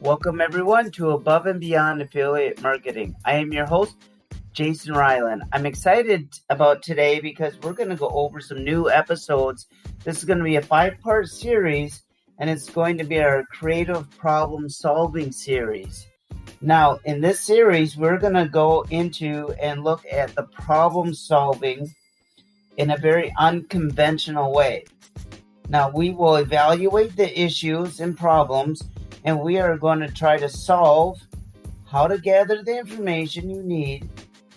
Welcome everyone to Above and Beyond Affiliate Marketing. I am your host, Jason Ryland. I'm excited about today because we're going to go over some new episodes. This is going to be a 5-part series, and it's going to be our creative problem solving series. Now, in this series, we're going to go into and look at the problem solving in a very unconventional way. Now, we will evaluate the issues and problems, and we are going to try to solve how to gather the information you need,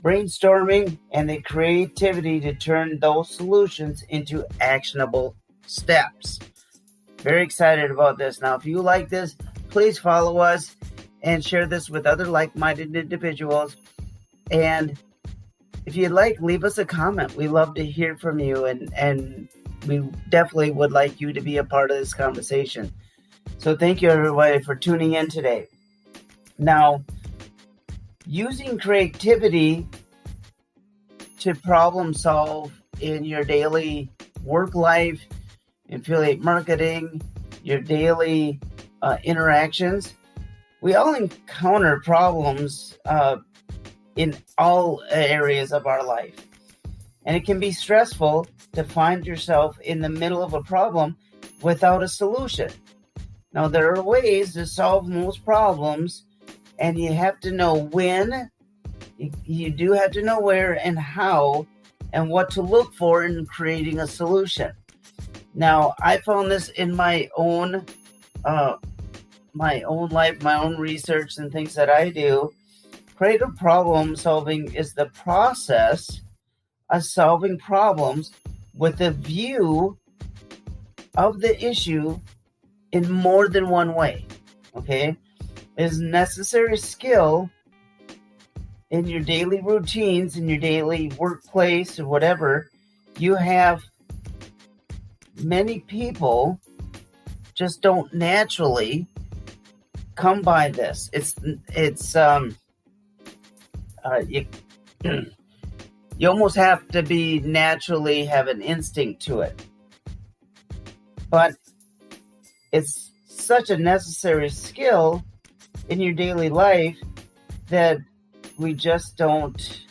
brainstorming, and the creativity to turn those solutions into actionable steps. Very excited about this. Now, if you like this, please follow us and share this with other like-minded individuals. And if you'd like, leave us a comment. We love to hear from you, and we definitely would like you to be a part of this conversation. So thank you, everybody, for tuning in today. Now, using creativity to problem solve in your daily work life, affiliate marketing, your daily interactions, we all encounter problems in all areas of our life. And it can be stressful to find yourself in the middle of a problem without a solution. Now, there are ways to solve most problems, and you have to know when, you do have to know where and how, and what to look for in creating a solution. Now, I found this in my own life, my own research and things that I do. Creative problem solving is the process of solving problems with a view of the issue in more than one way. Okay? It is a necessary skill in your daily routines, in your daily workplace, or whatever. You have many people just don't naturally come by this. You almost have to be naturally have an instinct to it. But it's such a necessary skill in your daily life that we just don't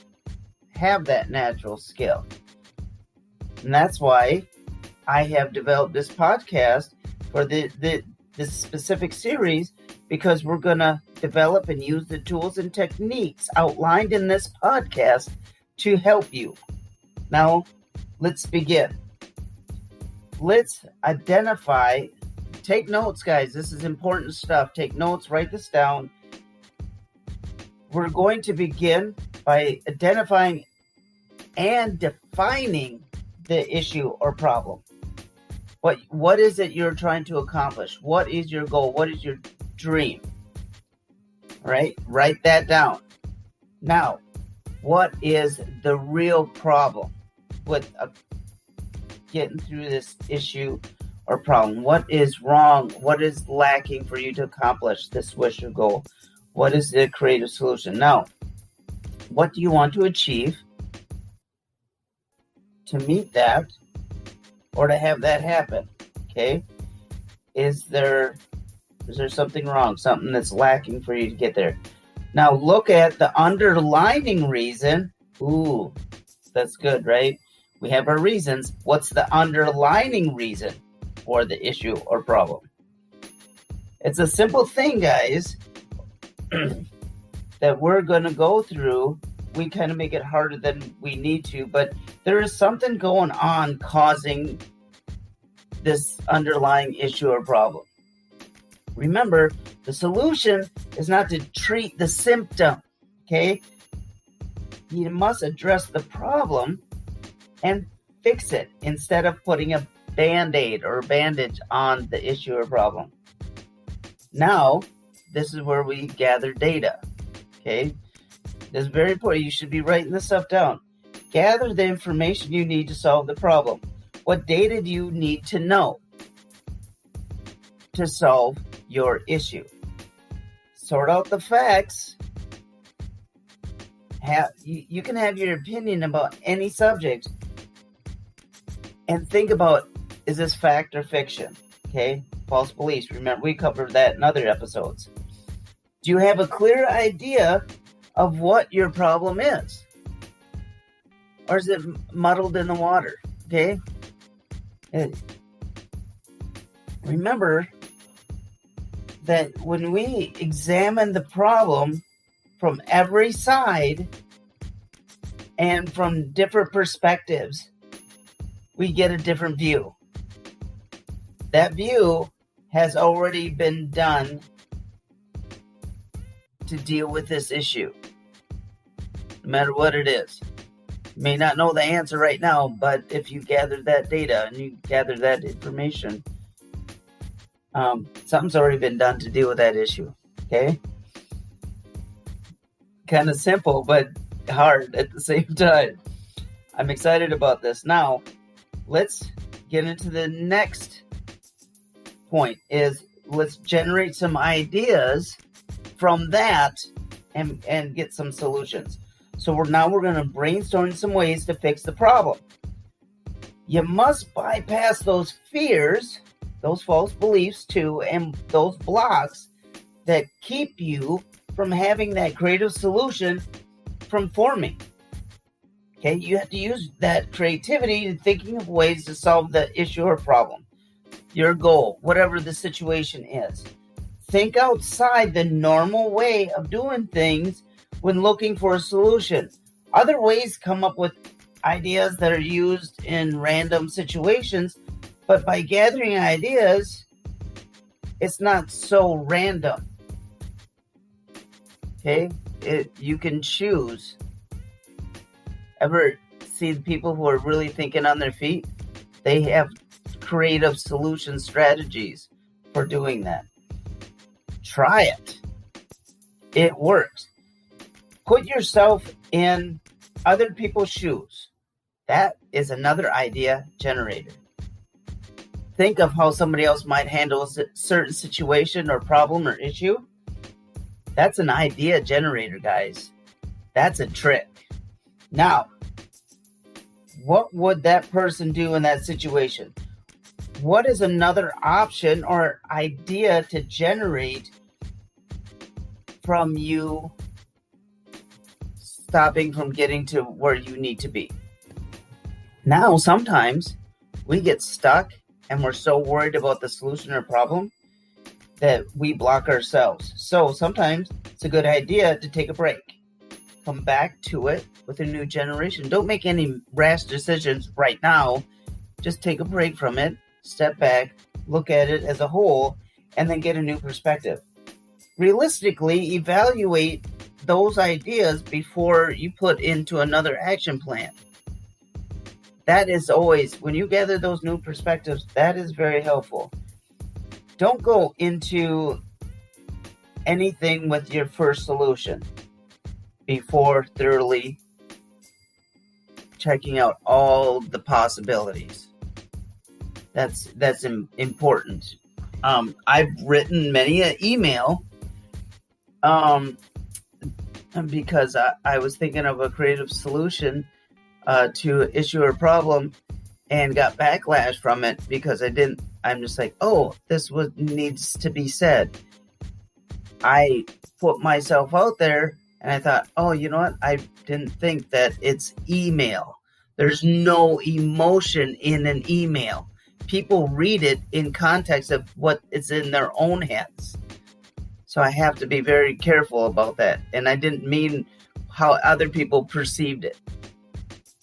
have that natural skill. And that's why I have developed this podcast for this specific series, because we're going to develop and use the tools and techniques outlined in this podcast to help you. Now, let's begin. Let's identify. Take notes, guys. This is important stuff. Take notes. Write this down. We're going to begin by identifying and defining the issue or problem. What is it you're trying to accomplish? What is your goal? What is your dream? All right? Write that down. Now, what is the real problem with getting through this issue or problem? What is wrong? What is lacking for you to accomplish this wish or goal? What is the creative solution? Now, what do you want to achieve to meet that or to have that happen? Okay? Is there something wrong? Something that's lacking for you to get there? Now, look at the underlying reason. Ooh, that's good, right? We have our reasons. What's the underlying reason for the issue or problem? It's a simple thing, guys, that we're going to go through. We kind of make it harder than we need to, but there is something going on causing this underlying issue or problem. Remember, the solution is not to treat the symptom, okay? You must address the problem and fix it instead of putting a Band-Aid or bandage on the issue or problem. Now, this is where we gather data, okay? This is very important. You should be writing this stuff down. Gather the information you need to solve the problem. What data do you need to know to solve your issue? Sort out the facts. You can have your opinion about any subject and think about, is this fact or fiction? Okay, false beliefs. Remember, we covered that in other episodes. Do you have a clear idea of what your problem is? Or is it muddled in the water? Okay? Remember that when we examine the problem from every side and from different perspectives, we get a different view. That view has already been done to deal with this issue, no matter what it is. You may not know the answer right now, but if you gather that data and you gather that information, something's already been done to deal with that issue. Okay? Kind of simple, but hard at the same time. I'm excited about this. Now, let's get into the next point. Let's generate some ideas from that and get some solutions. So we're going to brainstorm some ways to fix the problem. You must bypass those fears, those false beliefs too, and those blocks that keep you from having that creative solution from forming. Okay, you have to use that creativity in thinking of ways to solve the issue or problem, your goal, whatever the situation is. Think outside the normal way of doing things when looking for a solution. Other ways come up with ideas that are used in random situations, but by gathering ideas, it's not so random. Okay? You can choose. Ever see the people who are really thinking on their feet? They have creative solution strategies for doing that. Try it. It works. Put yourself in other people's shoes. That is another idea generator. Think of how somebody else might handle a certain situation or problem or issue. That's an idea generator, guys. That's a trick. Now, what would that person do in that situation? What is another option or idea to generate from you stopping from getting to where you need to be? Now, sometimes we get stuck and we're so worried about the solution or problem that we block ourselves. So sometimes it's a good idea to take a break. Come back to it with a new generation. Don't make any rash decisions right now. Just take a break from it, step back, look at it as a whole, and then get a new perspective. Realistically, evaluate those ideas before you put into another action plan. That is always, when you gather those new perspectives, that is very helpful. Don't go into anything with your first solution before thoroughly checking out all the possibilities. That's important. I've written many an email because I was thinking of a creative solution to an issue or problem and got backlash from it because I'm just like, oh, this needs to be said. I put myself out there and I thought, oh, you know what? I didn't think that it's email. There's no emotion in an email. People read it in context of what is in their own heads. So I have to be very careful about that. And I didn't mean how other people perceived it.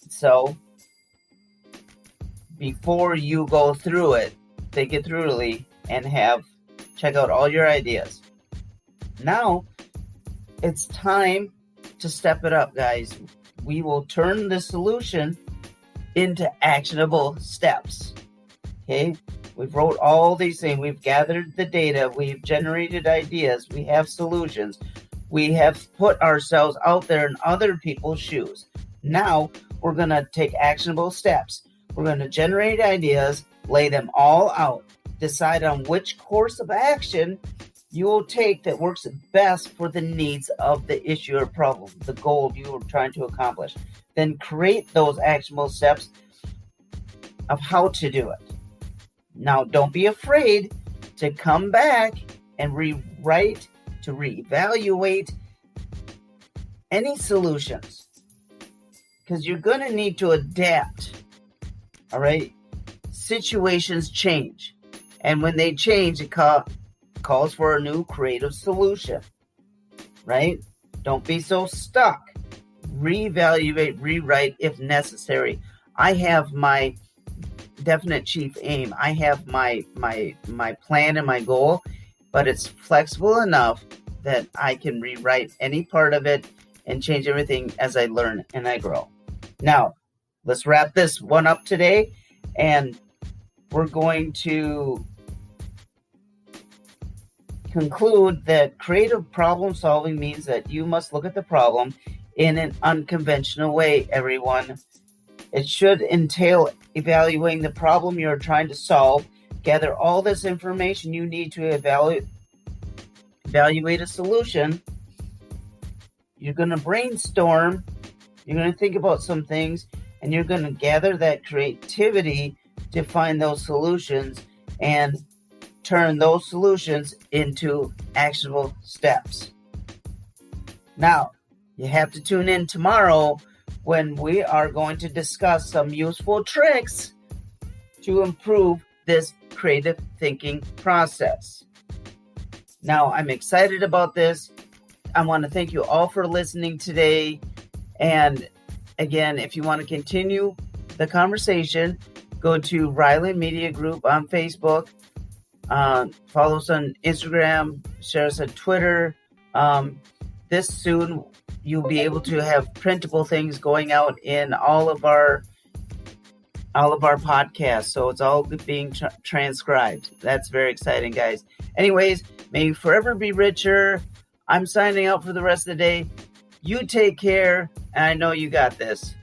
So before you go through it, think it thoroughly and check out all your ideas. Now it's time to step it up, guys. We will turn the solution into actionable steps. Okay? We've wrote all these things. We've gathered the data. We've generated ideas. We have solutions. We have put ourselves out there in other people's shoes. Now we're going to take actionable steps. We're going to generate ideas, lay them all out, decide on which course of action you will take that works best for the needs of the issue or problem, the goal you are trying to accomplish. Then create those actionable steps of how to do it. Now, don't be afraid to come back and rewrite, to reevaluate any solutions, because you're going to need to adapt. All right? Situations change. And when they change, it calls for a new creative solution. Right? Don't be so stuck. Reevaluate, rewrite if necessary. I have my definite chief aim. I have my plan and my goal, but it's flexible enough that I can rewrite any part of it and change everything as I learn and I grow. Now, let's wrap this one up today, and we're going to conclude that creative problem solving means that you must look at the problem in an unconventional way, everyone. It should entail evaluating the problem you're trying to solve, gather all this information you need to evaluate a solution. You're going to brainstorm, you're going to think about some things, and you're going to gather that creativity to find those solutions and turn those solutions into actionable steps. Now, you have to tune in tomorrow when we are going to discuss some useful tricks to improve this creative thinking process. Now, I'm excited about this. I want to thank you all for listening today. And again, if you want to continue the conversation, go to Ryland Media Group on Facebook. Follow us on Instagram. Share us on Twitter. This soon, you'll be able to have printable things going out in all of our podcasts. So it's all being transcribed. That's very exciting, guys. Anyways, may you forever be richer. I'm signing out for the rest of the day. You take care, and I know you got this.